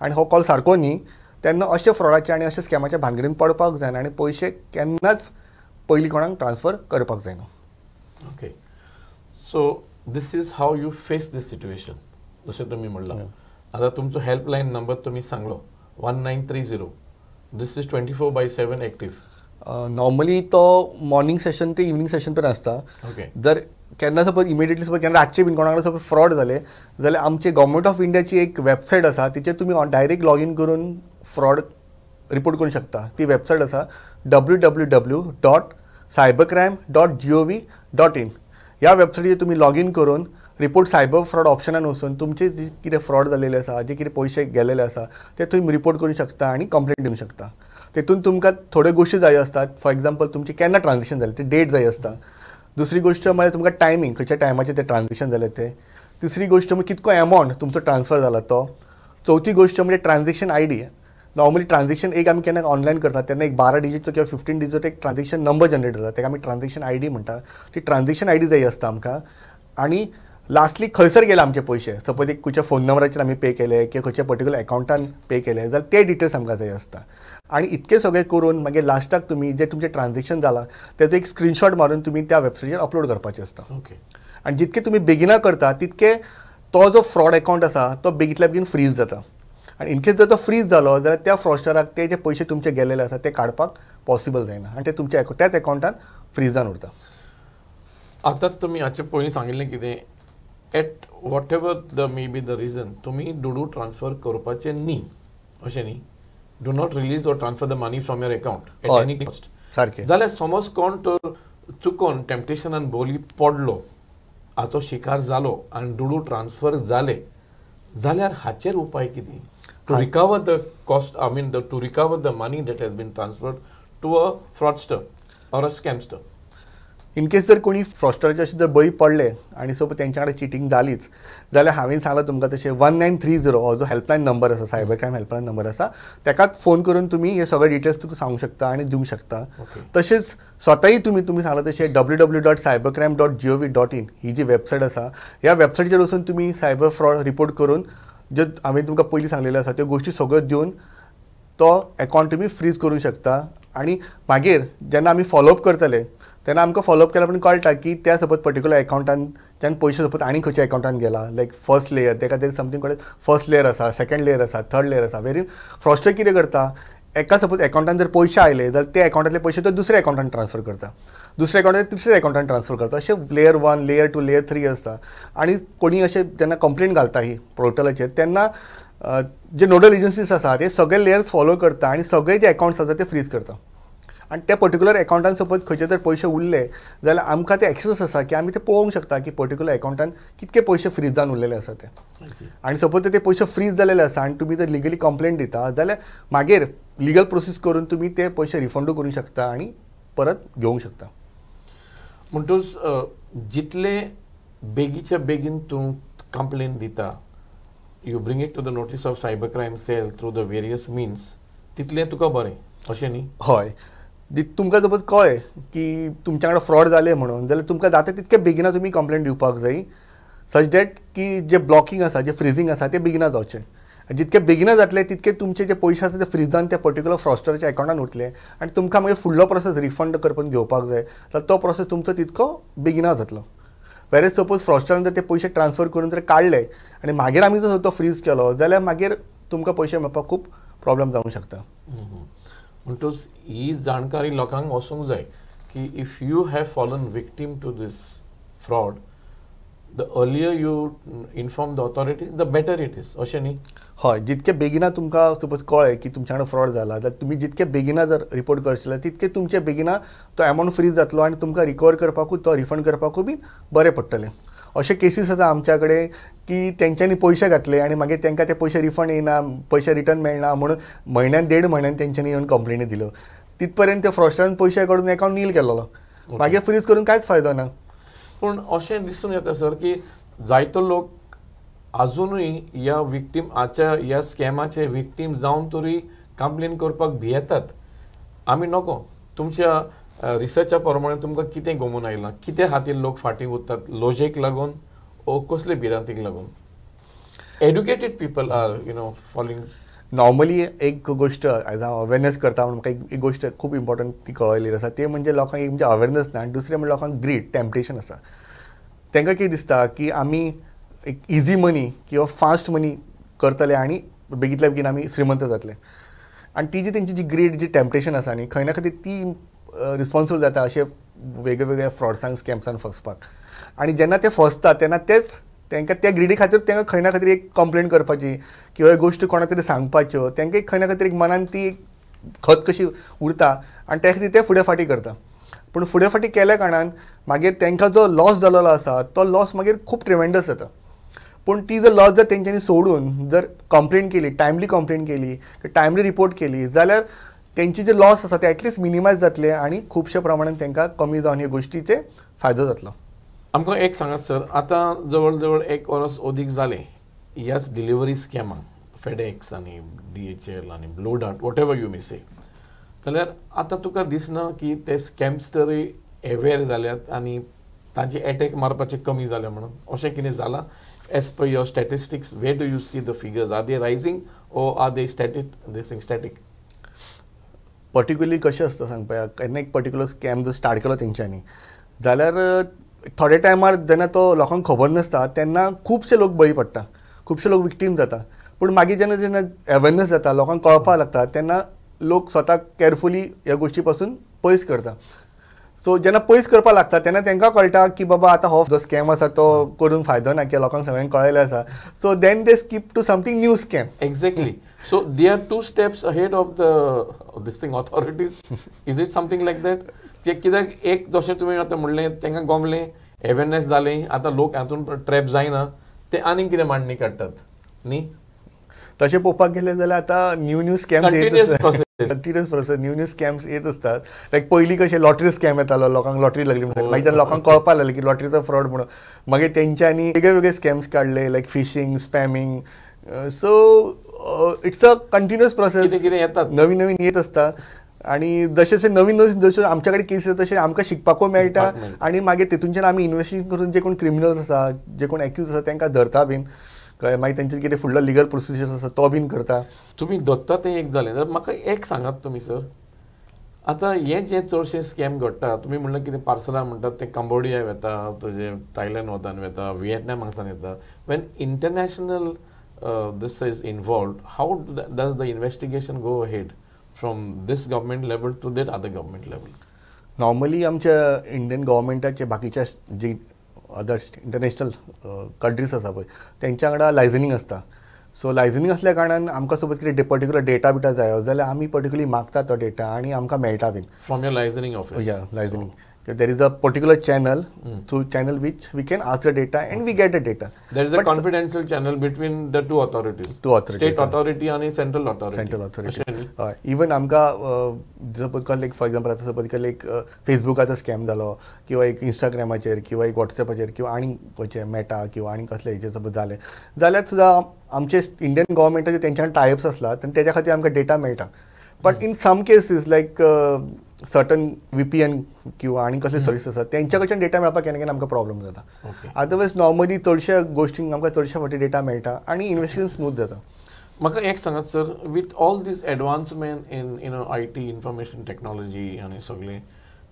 [SPEAKER 2] आनी हो कॉल सारको न्ही. तेन्ना अशे फ्रॉडाचे आनी अशे स्कॅमाच्या भानगडीन पडपाक जायना आनी पयशे केन्नाच पयलीं कोणाक ट्रान्सफर करपाक जायना.
[SPEAKER 1] Okay, so this is how you face this situation. जशें तुमी म्हणलां आतां तुमचो हेल्पलायन नंबर तुमी सांगलो 1930. दिस इज 24/7 एक्टीव.
[SPEAKER 2] नॉर्मली तो मॉर्निंग सेशन ते इवनिंग सेशन पण आसता.
[SPEAKER 1] ओके,
[SPEAKER 2] जर केन्ना सपोज इमिडिएटली सपोज केन्ना रातचे बीन कोणाक सपोज फ्रॉड जाले जाल्यार आमचे गव्हर्मेंट ऑफ इंडियाची एक वेबसायट आसा तिचेर तुमी डायरेक्ट लॉगीन करून फ्रॉड रिपोर्ट करूंक शकता. ती वेबसायट आसा www.cybercrime.gov.in. ह्या वेबसायटीचेर तुमी लॉगीन करून रिपोर्ट सायबर फ्रॉड ऑप्शनान वचून तुमचे जे कितें फ्रॉड जाल्लेले आसा, जे कितें पयशे गेलेले आसा ते तुमी रिपोर्ट करूंक शकता आनी कंप्लेंट दिवंक शकता. तेतून तुमकां थोड्यो गोश्टी जाय आसतात. फॉर एग्जांपल तुमचे केन्ना ट्रान्झॅक्शन जालें ते डेट जाय आसता. दुसरी गोश्ट म्हळ्यार तुमकां टायमींग, खंयच्या टायमाचेर ते ट्रान्झॅक्शन जालें ते. तिसरी गोश्ट म्हणजे कितको एमावंट तुमचो ट्रान्सफर जाला तो. चवथी गोश्ट म्हणजे ट्रान्झॅक्शन आयडी. नॉर्मली ट्रान्झॅक्शन एक आमी केन्ना ऑनलायन करतात तेन्ना एक 12 डिजीटचो किंवा 15 डिजीटचो एक ट्रान्झॅक्शन नंबर जनरेट जाता, ताका आमी ट्रान्झॅक्शन आयडी म्हणटा. ती ट्रान्झॅक्शन आयडी जाय आसता आमकां. आनी लास्टली खंयसर गेले आमचे पयशे, सपोज एक खंयच्या फोन नंबराचेर आमी पे केले किंवा खंयच्या पर्टिक्युलर अकावंटान पे केले जाल्यार ते डिटेल्स आमकां जाय आसता. आनी इतकें सगळें करून मागीर लास्टाक तुमी जे तुमचें ट्रान्झॅक्शन जाला तेजो एक स्क्रीनशॉट मारून तुमी त्या वेबसायटीचेर अपलोड करपाचें आसता.
[SPEAKER 1] ओके,
[SPEAKER 2] आनी जितके तुमी बेगिना करता तितके तो जो फ्रॉड अकावंट आसा तो बेगितल्या बेगीन फ्रीज जाता. आनी इनकेस जर तो फ्रीज जालो जाल्यार त्या फ्रॉडस्टराक ते जे पयशे तुमचे गेलेले आसा ते काडपाक पॉसिबल जायना आनी ते तुमच्या त्याच अकावंटान फ्रीजान उरता.
[SPEAKER 1] आतां तुमी हाचे पयलीं सांगिल्लें कितें, at whatever the may be the reason तुमी डुडू ट्रान्सफर करपाचें न्ही, अशें न्ही. Do not release or transfer the money from your account at any cost.
[SPEAKER 2] सारकें.
[SPEAKER 1] जाल्यार समज कोण तर चुकोन टेम्पटेशनान बोली पडलो, हाचो शिकार जालो आनी डुडू ट्रान्सफर जाले जाल्यार हाचेर उपाय कितें to recover the cost, I mean to recover the money that has been transferred to a fraudster or a scamster.
[SPEAKER 2] In case जर कोणी फ्रॉडस्टराचे अशें जर बळी पडले आनी सपोज तेंच्या कडेन चिटींग जालीच जाल्यार हांवें सांगलां तुमकां तशें 1930 हो जो हेल्पलायन नंबर आसा, सायबर क्रायम हेल्पलायन नंबर आसा, ताकाच फोन करून तुमी हे सगळे डिटेल्स तुका सांगूंक शकता आनी दिवंक शकता. तशेंच स्वताय तुमी सांगलां तशें www.cybercrime.gov.in ही जी वेबसायट आसा ह्या वेबसायटीचेर वचून तुमी सायबर फ्रॉड रिपोर्ट करून जे हांवें तुमकां पयलीं सांगलेले आसा त्यो गोश्टी सगळ्यो दिवन तो अकावंट तुमी फ्रीज करूंक शकता. आनी मागीर जेन्ना आमी फॉलोअप करतले तेन्ना आमकां फॉलोअप केल्या पण कळटा की त्या सपोज पर्टिक्युलर अकावंटान पयशे सपोज आनी खंयच्या अकावंटान गेला, लायक फर्स्ट लेयर तेका तरी समथींग कळत फर्स्ट लेयर आसा, सेकंड लेयर आसा, थर्ड लेयर आसा. वेरीन फ्रॉडस्टर कितें करता, एका सपोज अकावंटान जर पयशे आयले जाल्यार ते अकावंटातले पयशे तो दुसऱ्या अकावंटान ट्रान्सफर करता, दुसऱ्या अकावंटान तिसऱ्या अकावंटान ट्रान्सफर करता. अशें लेयर 1, लेयर 2, लेयर 3 आसता. आनी कोणी अशें जेन्ना कंप्लेंट घालता ही पोर्टलाचेर तेन्ना जे नोडल एजन्सीज आसा ते सगळे लेयर्स फॉलो करता आनी सगळे जे अकावंट्स आसा ते फ्रीज करता. आनी त्या पर्टिक्युलर अकावंटान सपोज खंयचे जर पयशे उरले जाल्यार आमकां ते एक्सेस आसा की आमी ते पळोवंक शकता की पर्टिक्युलर अकावंटान कितके पयशे फ्रीज जावन उरलेले आसा ते. आनी सपोज ते पयशे फ्रीज जालेले आसा आनी तुमी जर लिगली कंप्लेंट दिता जाल्यार मागीर लिगल प्रोसेस करून तुमी ते पयशे रिफंडूय करूंक शकता आनी परत घेवंक शकता.
[SPEAKER 1] म्हणटूच जितले बेगीच्या बेगीन तूं कंप्लेन दिता, you bring it to the notice of cyber crime cell through the various means, तितलें तुका बरें अशें न्ही?
[SPEAKER 2] हय. तुमकां सपोज कळ्ळें की तुमच्या वांगडा फ्रॉड जालें म्हणून जाल्यार तुमकां जाता तितके बेगिना तुमी कंप्लेंट दिवपाक जाय, सच डॅट की जे ब्लॉकिंग आसा, जे फ्रिजींग आसा ते बेगिना जावचें. जितके बेगिना जातले तितके तुमचे जे पयशे आसा ते फ्रीज जावन त्या पर्टिक्युलर फ्रॉस्टराच्या अकावंटान उरतले आनी तुमकां मागीर फुडलो प्रोसेस रिफंड करपून घेवपाक जाय जाल्यार तो प्रोसेस तुमचो तितको बेगिना जातलो. वेरेज सपोज फ्रॉस्टरान जर ते पयशे ट्रान्सफर करून जर काडले आनी मागीर आमी जर तो फ्रीज केलो जाल्यार मागीर तुमकां पयशे मेळपाक खूब प्रॉब्लेम जावंक शकता.
[SPEAKER 1] म्हणटूच ही जाणकारी लोकांक वचूंक जाय की if you have fallen victim to this fraud, the earlier you inform the authorities the better it is, अशें न्ही?
[SPEAKER 2] हय. जितके बेगिना तुमकां सपोज कळ्ळें की तुमच्या वांगडा फ्रॉड जाला जाल्यार तुमी जितके बेगिना जर रिपोर्ट करशिल्ले तितके तुमचे बेगिना तो अमावंट फ्रीज जातलो आनी तुमकां रिकवर करपाकूय तो रिफंड करपाकूय बी बरें पडटलें. अशे केसीस आसा आमच्या कडेन की तेंच्यांनी पयशे घातले आनी मागीर तांकां ते पयशे रिफंड येना, पयशे रिटर्न मेळना म्हणून म्हयन्यान 1.5 म्हयन्यान तेंच्यांनी येवन कंप्लेनी दिल्यो. तितपर्यंत त्या फ्रॉस्टरान पयशे काडून अकावंट नील केलेलो, मागीर फ्रीज करून कांयच फायदो ना.
[SPEAKER 1] पूण अशें दिसून येता सर की जायतो लोक अजूनय ह्या विक्टीमाच्या ह्या स्कॅमाचे विक्टीम जावन तरी कंप्लेन करपाक भियेतात. आमी नको, तुमच्या रिसर्चा प्रमाणे तुमकां कितें गमून आयलां, कित्या खातीर लोक फाटीं उरतात, लॉजीक लागून ओ कसले भिरांतीक लागून? Educated people are following.
[SPEAKER 2] Normally एक गोष्ट एज हांव अवेरनेस करता म्हणून म्हाका एक गोष्ट खूब इम्पॉर्टंट ती कळयली आसा, ते म्हणजे लोकांक एक म्हणजे अवेरनेस ना आनी दुसरें म्हणजे लोकांक ग्रीड टेम्पटेशन आसा. तांकां कितें दिसता की आमी एक इजी मनी किंवा फास्ट मनी करतले आनी बेगींतल्या बेगीन आमी श्रीमंत जातले. आनी ती जी तेंची जी ग्रीड जी टेम्पटेशन आसा न्ही, खंय ना खंय ती रिस्पॉन्सिबल जाता अशे वेगळे वेगळ्या फ्रॉड्सांक स्कॅम्सान फसपाक. आनी जेन्ना ते फसता तेन्ना तेच तांकां त्या ग्रीडी खातीर तांकां खंय ना खंय एक कंप्लेंट करपाची किंवा एक गोश्ट कोणा तरी सांगपाच्यो, तांकां खंय ना खंय एक मनान ती खत कशी उरता आनी त्या खातीर ते फुडें फाटी करता. पूण फुडें फाटी केल्या कारणान मागीर तांकां जो लॉस जाल्लो आसा तो लॉस मागीर खूब ट्रिमेंडस जाता. पूण ती जर लॉस जर तेंच्यांनी सोडून जर कंप्लेंट केली, टायमली कंप्लेंट केली, टायमली रिपोर्ट केली जाल्यार तेंचे जे लॉस आसा ते एटलीस्ट मिनिमायज जातले आनी खुबशे प्रमाणान तांकां कमी जावन ह्या गोश्टीचे फायदो जातलो.
[SPEAKER 1] आमकां एक सांगात सर, आतां जवळ जवळ 1 वर्स अदीक जालें ह्याच डिलिव्हरी स्कॅमाक, फेडॅक्स आनी DHL आनी Blue Dart whatever you may say, जाल्यार आतां तुका दिसना की ते स्कॅमस्टरूय अवेर जाल्यात आनी तांचे एटॅक मारपाचे कमी जाले म्हणून? अशें कितें जालां? As per your statistics, where do you see the figures? Are they rising or are they static?
[SPEAKER 2] Particularly कशें आसता सांगपा, केन्ना एक पर्टिक्युलर स्कॅम जर स्टार्ट केलो तेंच्यांनी जाल्यार थोड्या टायमार जेन्ना तो लोकांक खबर नासता तेन्ना खुबशे लोक बळी पडटा, खुबशे लोक विक्टीम जाता. पूण मागीर जेन्ना जेन्ना अवेरनेस जाता, लोकांक कळपाक लागता तेन्ना लोक स्वताक केअरफुली ह्या गोश्टी पासून पयस करता. सो जेन्ना पयस करपाक लागता तेन्ना तांकां कळटा की बाबा आतां हो जो स्कॅम आसा तो करून फायदो ना किंवा लोकांक सगळ्यांक कळयलें आसा. So then they skip to something new scam.
[SPEAKER 1] Exactly. So they are 2 steps ahead of this thing authorities. Is it something like that? जे कित्याक एक जशें तुवें आतां म्हणलें तांकां गमलें, अवेरनेस जालें, आतां लोक हातून ट्रॅप जायना, ते आनीक कितें मांडणी काडटात न्ही?
[SPEAKER 2] तशें पळोवपाक गेलें जाल्यार आतां new scams
[SPEAKER 1] continuous
[SPEAKER 2] process new scams येत असतात. लायक पयलीं कशें लॉटरी स्कॅम येतालो, लोकांक लॉटरी लागली म्हणटाले, मागीर जेन्ना लोकांक कळपाक लागलें की लॉटरीचो फ्रॉड म्हणून मागीर तेंच्यांनी वेगळे वेगळे स्कॅम्स काडले, like phishing, spamming. So it's a continuous process, नवीन नवीन येत आसता. आनी जशें जशें नवीन नवीन जशें आमच्या कडेन केसीस तशें आमकां शिकपाकूय मेळटा आनी मागीर तितूनच्यान आमी इन्वेस्टिगेशन करून जे कोण क्रिमिनल्स आसा, जे कोण एक्यूज आसा तांकां धरता बीन, कळ्ळें. मागीर तेंचे कितें फुडलो लिगल प्रोसिजर्स आसा तो बीन करता.
[SPEAKER 1] तुमी धरता तें एक जालें, जाल्यार म्हाका एक सांगात तुमी सर, आतां हे जे चडशे स्कॅम घडटा, तुमी म्हणलें कितें पार्सलां म्हणटात ते कंबोडिया वता, तुजे थायलंड वतान वता, व्हिएतनाम हांगसान येता. Wien international this is involved, how does the investigation go ahead from this government level to that other government level?
[SPEAKER 2] Normally आमच्या इंडियन गव्हर्मेंटाचे बाकीच्या जी अदर इंटरनॅशनल कंट्रीज आसा पळय तेंच्या वांगडा लायझनिंग आसता. सो लायसनिंग असल्या कारणान आमकां सपोज कितें पर्टिक्युलर डेटा बिटा जायो जाल्यार आमी पर्टिक्युलरली मागता तो डेटा आनी आमकां मेळटा बीन.
[SPEAKER 1] From your liaisoning office.
[SPEAKER 2] या liaisoning. There is a particular channel, through channel which we can ask the data and we get the data.
[SPEAKER 1] There is a confidential channel between the two authorities. State authority and central authority.
[SPEAKER 2] Central authority. Even आमकां suppose call like for example आतां suppose लायक फेसबुकाचो scam जालो किंवा एक इंस्टाग्रामाचेर किंवा एक वॉट्सॅपाचेर किंवा आनी खंयचे मेटा किंवा आनी कसले हेचेर सपोज जालें जाल्यार सुद्दां आमचे इंडियन गव्हर्मेंटाचे तेंच्यान टायअप्स आसतात आनी तेच्या खातीर आमकां डेटा मेळटा. But in some cases like certain VPN किंवा आनी कसले सर्वीस आसात तेंच्या कडच्यान डेटा मेळपाक केन्ना केन्ना आमकां प्रॉब्लम जाता. अदरवायज नॉर्मली चडशे गोश्टींक आमकां चडशे फावटी डेटा मेळटा आनी इन्वेस्टिगेशन स्मूथ जाता.
[SPEAKER 1] म्हाका एक सांगात sir, with all this advancement in IT information technology आनी सगळें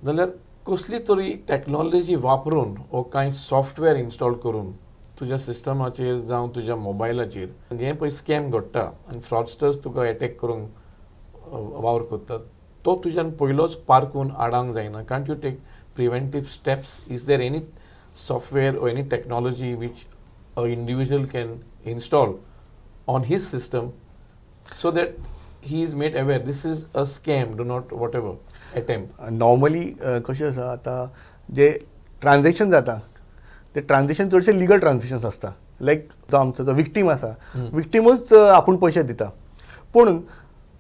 [SPEAKER 1] जाल्यार कसली तरी टॅक्नॉलॉजी वापरून वो कांय सॉफ्टवेअर इन्स्टॉल करून तुज्या सिस्टमाचेर जावं तुज्या मोबायलाचेर जे पळय स्कॅम घडटा आनी फ्रॉडस्टर्स तुका एटॅक करूंक वावर करतात तो तुज्यान पयलोच पारकून आडांक जायना. Can't you take preventive steps? Is there any software or any technology which a individual can install on his system so that he is made aware this is a scam, do not whatever attempt?
[SPEAKER 2] Normally कशें आसा आतां जे transaction जाता ते transaction चडशे legal transactions आसता. लायक जो आमचो जो विक्टीम आसा विक्टीमूच आपूण पयशे दिता. पूण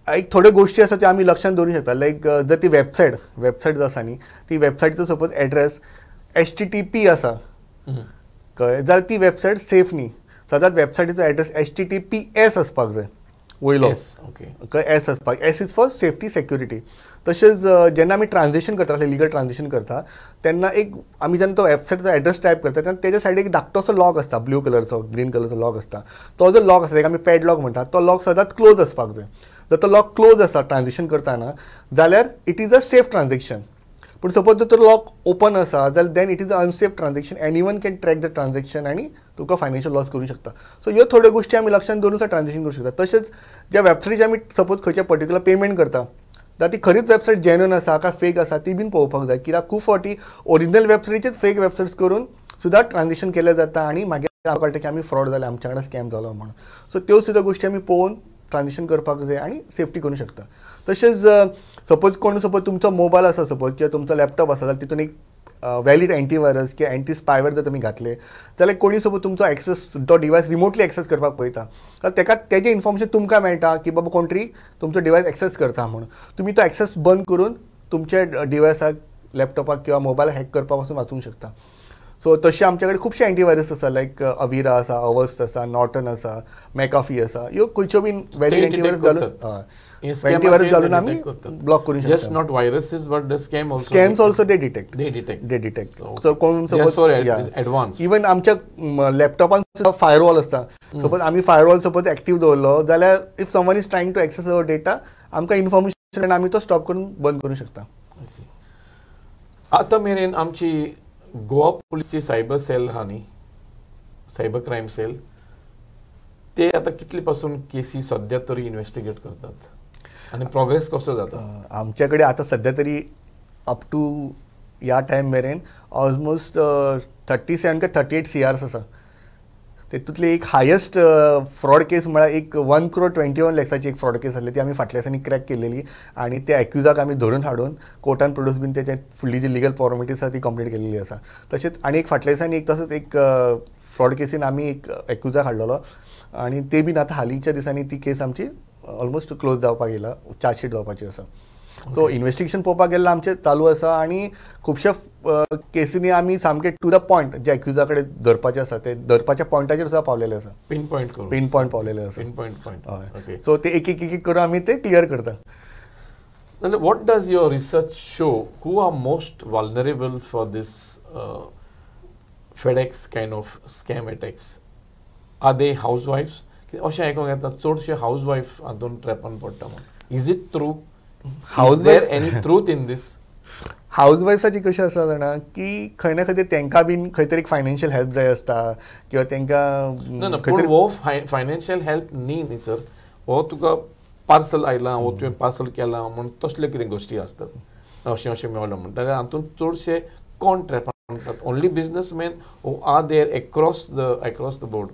[SPEAKER 2] एक थोड्यो गोश्टी आसा त्यो आमी लक्षांत दवरूंक शकता. लायक जर ती वेबसायट जो आसा न्ही ती वेबसायटीचो सपोज एड्रेस HTTP आसा कळ्ळें जाल्यार ती वेबसायट सेफ न्ही. सदांच वेबसायटीचो एड्रेस HTTPS आसपाक जाय वयलो. S आसपाक. S is for safety security. तशेंच जेन्ना आमी ट्रान्झॅक्शन करता लिगल ट्रान्झॅक्शन करता तेन्ना एक आमी जेन्ना तो वेबसायटीचो एड्रेस टायप करता तेन्ना तेज्या सायडीक एक धाकटोसो लॉक आसता, ब्लू कलरचो ग्रीन कलरचो लॉक आसता. तो जो लॉक आसा ताका आमी पॅडलॉक म्हणटात तो लॉक सदांच क्लोज आसपाक जाय. जर तो लॉक क्लोज आसा ट्रान्झॅक्शन करताना जाल्यार it is a safe transaction. पूण सपोज जर तो लॉक ओपन आसा जाल्यार then it is a unsafe transaction. Anyone can track the transaction आनी तुका फायनान्शियल लॉस करूंक शकता. सो ह्यो थोड्यो गोश्टी आमी लक्षांत दवरून ट्रान्झॅक्शन करूंक शकता. तशेंच ज्या वेबसायटीचेर आमी सपोज खंयच्या पर्टिक्युलर पेमेंट करता जाल्यार ती खरीच वेबसायट जेन्युइन आसा काय फेक आसा ती बीन पळोवपाक जाय. कित्याक खूब फावटी ओरिजिनल वेबसायटीचेच फेक वेबसायट्स करून सुद्दां ट्रान्झॅक्शन केलें जाता आनी मागीर कळटा की आमी फ्रॉड जाले, आमच्या वांगडा स्कॅम जालो म्हणून. सो त्यो सुद्दां गोश्टी आमी पळोवन ट्रान्झॅक्शन करपाक जाय आनी सेफ्टी करूंक शकता. तशेंच सपोज कोण सपोज तुमचो मोबायल आसा सपोज किंवा तुमचो लॅपटॉप आसा जाल्यार तितून एक वॅलीड एंटीवायरस किंवा एंटी स्पायवेअर जर तुमी घातले जाल्यार कोणी सपोज तुमचो एक्सेस तो डिवायस रिमोटली एक्सेस करपाक पळयता जाल्यार ताका तेजें इन्फॉर्मेशन तुमकां मेळटा की बाबा कोण तरी तुमचो डिवायस एक्सेस करता म्हणून. तुमी तो एक्सेस बंद करून तुमच्या डिवायसाक लॅपटॉपाक किंवा मोबायलाक हॅक करपा पासून वाचूंक शकता. सो तशें आमचे कडेन खुबशे एंटीवायरस आसा लायक अविरा आसा, अवर्स्ट आसा, नॉर्टन आसा, मॅकाफी आसा. ह्यो खंयच्यो बीन वॅलीड एंटीवायरस घालून एंटीवायरस घालून आमी ब्लॉक करूंक शकता.
[SPEAKER 1] Just not viruses but the
[SPEAKER 2] scams also they detect. So कोण सपोज एडवान्स इवन आमच्या लॅपटॉपान सुद्दां फायरवॉल आसता. सपोज आमी फायरवॉल सपोज एक्टीव दवरलो जाल्यार if someone is trying to access our data आमकां इन्फॉर्मेशन आमी तो स्टॉप करून बंद करूंक शकता.
[SPEAKER 1] आतां मेरेन आमची गोवा पुलिसची सायबर सेल आहा न्ही, सायबर क्रायम सेल, ते आतां कितले पासून केसी सद्या तरी इन्वेस्टिगेट करतात आनी प्रोग्रेस कसो जाता?
[SPEAKER 2] आमचे कडेन आतां सद्या तरी अप टू ह्या टायम मेरेन ऑलमोस्ट 37 काय 38 CRs आसा. तेतूंतली एक हायस्ट फ्रॉड केस म्हळ्यार एक 1,21 lakhsची एक फ्रॉड केस आसली ती आमी फाटल्या दिसांनी क्रॅक केलेली आनी त्या एक्युजाक आमी धरून हाडून कोर्टान प्रोड्यूस बीन तेचे फुडली जी लिगल फॉर्मेलिटीज आसा ती कंप्लीट केलेली आसा. तशेंच आनी एक फाटल्या दिसांनी एक तसोच एक फ्रॉड केसीन आमी एक एक्युजाक हाडलेलो आनी ते बीन आतां हालींच्या दिसांनी ती केस आमची ऑलमोस्ट क्लोज जावपाक येयला, चार्जशीट जावपाची आसा. सो इन्वेस्टिगेशन पळोवपाक गेल्यार आमचें चालू आसा आनी खुबश्या केसींनी आमी सामके टू द पॉयंट जे एक्युजा कडेन धरपाचें आसा ते धरपाच्या पॉयंटाचेर सुद्दां पावलेले आसा.
[SPEAKER 1] पिन पॉयंट
[SPEAKER 2] पावलेले आसा.
[SPEAKER 1] हय.
[SPEAKER 2] सो ते एक एक करून आमी ते क्लियर करता.
[SPEAKER 1] जाल्यार what does your research show who are most vulnerable for this FedEx kind of scam attacks? Are they हाऊस वायफ्स? अशें आयकूंक येता चडशे हाऊस वायफ हातूंत ट्रॅपान पडटा म्हणून. Is it true? Is there any truth in this?
[SPEAKER 2] हाऊस वायफाची कशें आसा जाणा की खंय ना खंय तेंकां बीन खंय तरी फायनान्शियल हेल्प जाय आसता किंवा तेंकां
[SPEAKER 1] पूण वो फायनान्शियल हेल्प न्ही सर, हो तुका पार्सल आयलां वो तुवें पार्सल केलां म्हूण तसल्यो कितें गोश्टी आसतात अशें मेळ्ळें म्हणटा. हातूंत चडशे कोण ट्रॅपान पडटात? ओन्ली बिजनसमॅन ओ are there across the board?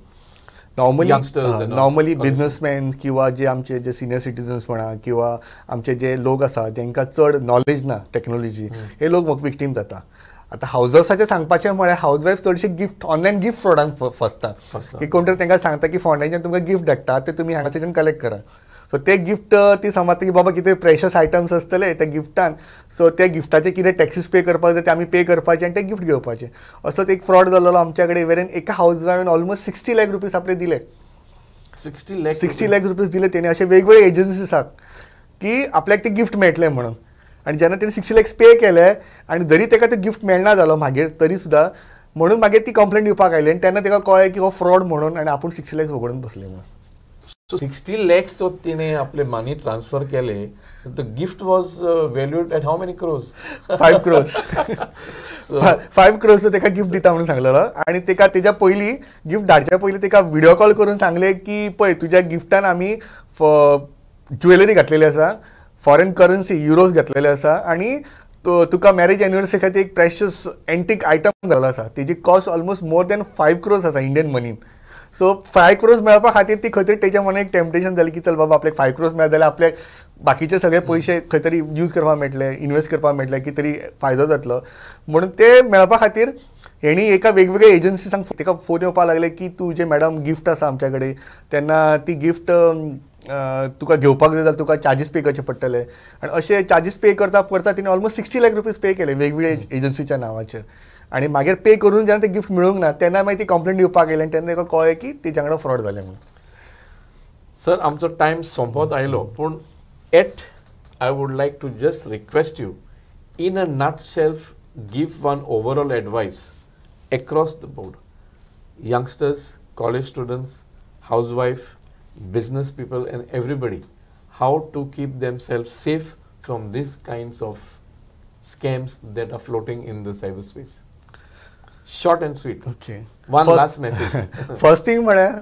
[SPEAKER 2] Normally businessman किंवा जे आमचे जे सिनियर सिटीजन्स म्हणा किंवा आमचे जे लोक आसा जेंकां चड नॉलेज ना टेक्नॉलॉजी, हे लोक म्हाका विक्टीम जाता. आतां हाऊस वायफाचें सांगपाचें म्हळ्यार हाऊस वायफ चडशे गिफ्ट ऑनलायन गिफ्ट फ्रॉडान फसता की कोण तरी तांकां सांगता की फोंड्याच्यान तुमकां गिफ्ट धाडटा ते तुमी हांगासरच्यान कलेक्ट करा. सो ते गिफ्ट ती समजता की बाबा कितें प्रेशस आयटम्स आसतले त्या गिफ्टान, सो त्या गिफ्टाचे कितें टॅक्सीस पे करपाक जाय ते आमी पे करपाचे आनी ते गिफ्ट घेवपाचे. असोच एक फ्रॉड जाल्लो आमच्या कडेन वेरेन एका हाऊस वायफान ऑलमोस्ट 60 लाख रुपीज आपले दिले. 60 लाख रुपीज दिले तेणे अशे वेगवेगळे एजन्सीज आसात की आपल्याक ते गिफ्ट मेळटलें म्हणून. आनी जेन्ना तेणी 60 लाख पे केले आनी जरी ताका ते गिफ्ट मेळना जालो मागीर तरी सुद्दां म्हणून मागीर ती कंप्लेंट दिवपाक आयली आनी तेन्ना ताका कळ्ळें की हो फ्रॉड म्हणून आनी आपूण 60 लाख वगडून बसले म्हणून.
[SPEAKER 1] So 60 lakhs तो तिने आपले मनी ट्रान्सफर केले. The gift was valued at how many crores?
[SPEAKER 2] 5 crores. 5 crores ताका गिफ्ट दिता म्हणून सांगलेलो आनी ताका तेज्या पयलीं गिफ्ट धाडच्या पयलीं ताका व्हिडिओ कॉल करून सांगले की पळय तुज्या गिफ्टान आमी ज्वेलरी घातलेली आसा, फॉरेन करन्सी युरोज घातलेले आसा आनी तुका मॅरेज एनिवर्सरी खातीर एक प्रेशियस एंटीक आयटम घातलेलो आसा. तेजी cost almost more than 5 crores आसा इंडियन मनीन. सो 5 crores मेळपा खातीर ती खंय तरी तेच्या मनान एक टेम्पटेशन जाली की चल बाबा आपल्याक 5 crores मेळत जाल्यार आपल्याक बाकीचे सगळे पयशे खंय तरी यूज करपाक मेळटले, इन्वेस्ट करपाक मेळटले, की तरी फायदो जातलो म्हणून ते मेळपा खातीर हेणी एका वेगवेगळ्या एजन्सीसांक ताका फोन येवपाक लागले की तूं जे मॅडम गिफ्ट आसा आमच्या कडेन तेन्ना ती गिफ्ट तुका घेवपाक जाय जाल्यार तुका चार्जीस पे करचे पडटले. आनी अशे चार्जीस पे करता करता तिणें ऑलमोस्ट 60 लाख रुपीज पे केले वेगवेगळ्या एजन्सीच्या नांवाचेर. आनी मागीर पे करून जेन्ना ते गिफ्ट मेळूंक ना तेन्ना मागीर ती कंप्लेंट दिवपाक येयली आनी तेन्ना ताका कळ्ळें की तेच्या वांगडा फ्रॉड जालें म्हणून.
[SPEAKER 1] सर आमचो टायम सोंपत आयलो पूण at I would like to just request you in a nutshell give one overall advice across the board, youngsters, college students, housewife, business people and everybody, how to keep themselves safe from these kinds of scams that are floating in the cyberspace. Short and sweet.
[SPEAKER 2] Okay.
[SPEAKER 1] One last message.
[SPEAKER 2] First thing म्हळ्यार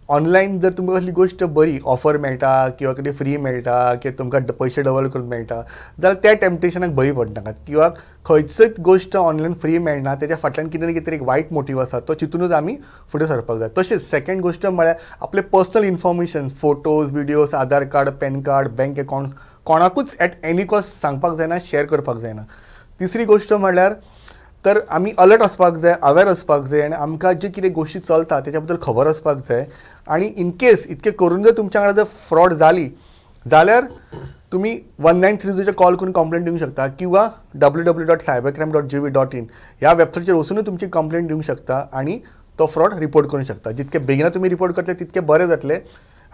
[SPEAKER 2] online जर तुमकां कसली गोश्ट बरी offer मेळटा किंवा कितें free मेळटा किंवा तुमकां पयशे डबल करून मेळटा जाल्यार त्या टेम्पटेशनाक बळी पडनाकात. किंवा खंयचीच गोश्ट ऑनलायन फ्री मेळना तेच्या फाटल्यान कितें ना कितें एक वायट मोटीव आसा तो चिंतूनच आमी फुडें सरपाक जाय. तशेंच सेकंड गोश्ट म्हळ्यार आपले personal information photos, videos, Aadhaar card, PAN card, bank account कोणाकूच एट एनी कॉस्ट सांगपाक जायना, शेअर करपाक जायना. तिसरी गोश्ट म्हळ्यार तर आमी अलर्ट आसपाक जाय, अवेर आसपाक जाय आनी आमकां जे कितें गोश्टी चलता तेच्या बद्दल खबर आसपाक जाय. आनी इन केस इतकें करून जर तुमच्या वांगडा जर फ्रॉड जाली जाल्यार तुमी 1930 कॉल करून कंप्लेंट दिवंक शकता किंवा www.cybercrime.gov.in ह्या वेबसायटीचेर वचूनय तुमची कंप्लेंट दिवंक शकता आनी तो फ्रॉड रिपोर्ट करूंक शकता. जितके बेगिना तुमी रिपोर्ट करतले तितके बरें जातलें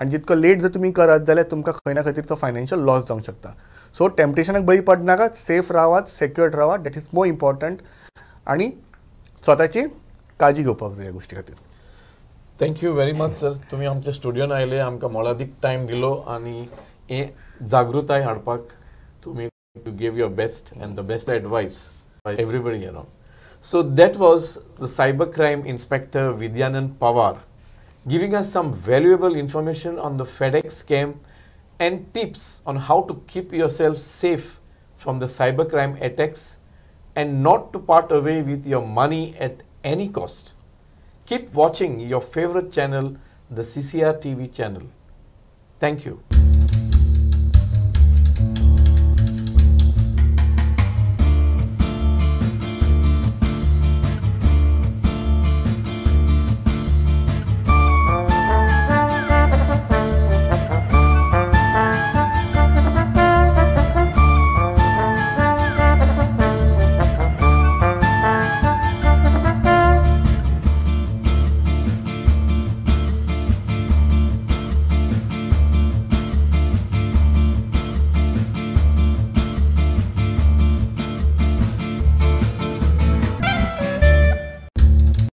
[SPEAKER 2] आनी जितको लेट जर तुमी करात जाल्यार तुमकां खंय ना खंय तरी तो फायनान्शियल लॉस जावंक शकता. सो टेम्पटेशनाक बळी पडनाकात, सेफ रावात, सेक्युअर्ड रावात, दॅट इज मोर इम्पॉर्टंट आनी स्वताची काळजी घेवपाक जाय ह्या गोश्टी खातीर.
[SPEAKER 1] Thank you very much sir. तुमी आमच्या स्टुडियोन आयले, आमकां मोलादीक टायम दिलो आनी हे जागृताय हाडपाक तुमी to give your best and the best advice by everybody around. So that was the cybercrime inspector Vidyanand Pawar giving us some valuable information on the FedEx scam and tips on how to keep yourself safe from the cybercrime attacks and not to part away with your money at any cost. Keep watching your favorite channel, the CCR TV channel. Thank you.